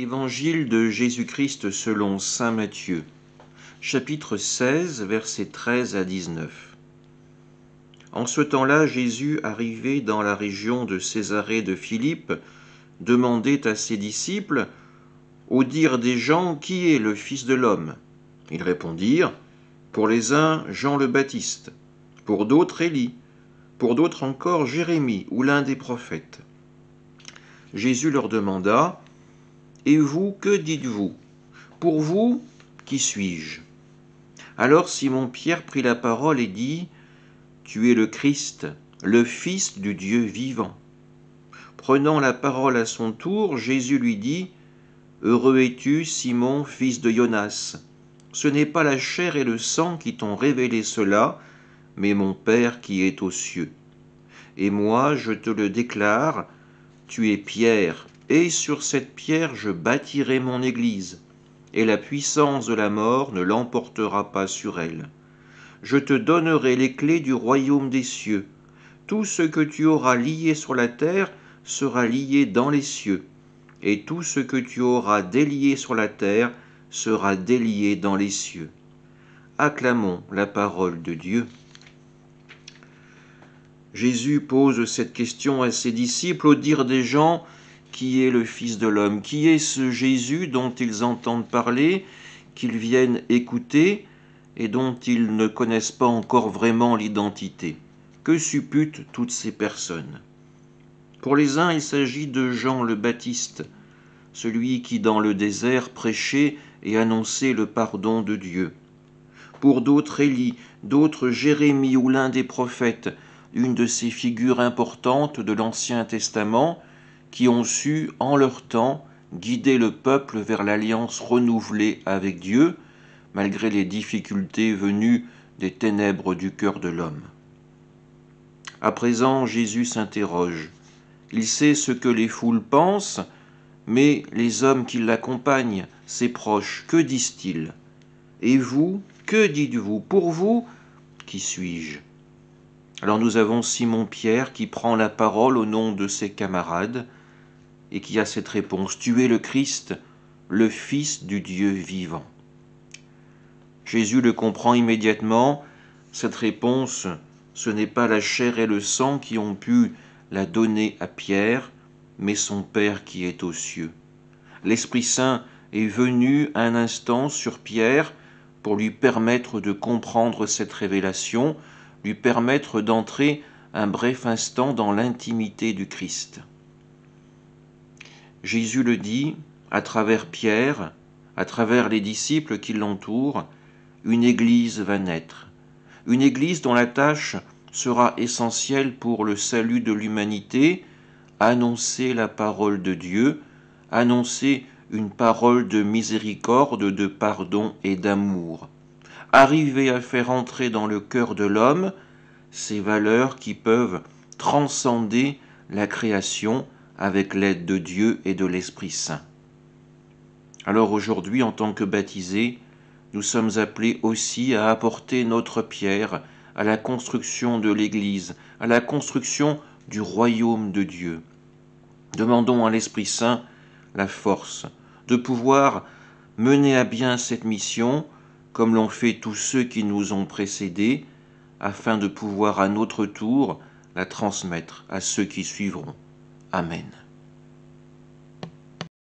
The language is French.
Évangile de Jésus-Christ selon saint Matthieu, chapitre 16, versets 13 à 19. En ce temps-là, Jésus, arrivé dans la région de Césarée de Philippe, demandait à ses disciples, au dire des gens, qui est le Fils de l'homme? Ils répondirent, pour les uns, Jean le Baptiste, pour d'autres, Élie, pour d'autres encore, Jérémie ou l'un des prophètes. Jésus leur demanda, et vous, que dites-vous? Pour vous, qui suis-je? Alors Simon-Pierre prit la parole et dit, tu es le Christ, le Fils du Dieu vivant. Prenant la parole à son tour, Jésus lui dit, heureux es-tu, Simon, fils de Jonas. Ce n'est pas la chair et le sang qui t'ont révélé cela, mais mon Père qui est aux cieux. Et moi, je te le déclare, tu es Pierre, et sur cette pierre je bâtirai mon Église, et la puissance de la mort ne l'emportera pas sur elle. Je te donnerai les clés du royaume des cieux. Tout ce que tu auras lié sur la terre sera lié dans les cieux, et tout ce que tu auras délié sur la terre sera délié dans les cieux. Acclamons la parole de Dieu. Jésus pose cette question à ses disciples au dire des gens, qui est le Fils de l'homme? Qui est ce Jésus dont ils entendent parler, qu'ils viennent écouter et dont ils ne connaissent pas encore vraiment l'identité? Que supputent toutes ces personnes? Pour les uns, il s'agit de Jean le Baptiste, celui qui dans le désert prêchait et annonçait le pardon de Dieu. Pour d'autres, Élie, d'autres Jérémie ou l'un des prophètes, une de ces figures importantes de l'Ancien Testament qui ont su, en leur temps, guider le peuple vers l'alliance renouvelée avec Dieu, malgré les difficultés venues des ténèbres du cœur de l'homme. À présent, Jésus s'interroge. Il sait ce que les foules pensent, mais les hommes qui l'accompagnent, ses proches, que disent-ils? Et vous, que dites-vous? Pour vous, qui suis-je? Alors nous avons Simon-Pierre qui prend la parole au nom de ses camarades et qui a cette réponse, tu es le Christ, le Fils du Dieu vivant. Jésus le comprend immédiatement, cette réponse, ce n'est pas la chair et le sang qui ont pu la donner à Pierre, mais son Père qui est aux cieux. L'Esprit Saint est venu un instant sur Pierre pour lui permettre de comprendre cette révélation, lui permettre d'entrer un bref instant dans l'intimité du Christ. Jésus le dit, à travers Pierre, à travers les disciples qui l'entourent, une Église va naître. Une Église dont la tâche sera essentielle pour le salut de l'humanité, annoncer la parole de Dieu, annoncer une parole de miséricorde, de pardon et d'amour. Arriver à faire entrer dans le cœur de l'homme ces valeurs qui peuvent transcender la création avec l'aide de Dieu et de l'Esprit Saint. Alors aujourd'hui, en tant que baptisés, nous sommes appelés aussi à apporter notre pierre à la construction de l'Église, à la construction du royaume de Dieu. Demandons à l'Esprit Saint la force de pouvoir mener à bien cette mission, comme l'ont fait tous ceux qui nous ont précédés, afin de pouvoir à notre tour la transmettre à ceux qui suivront. Amen.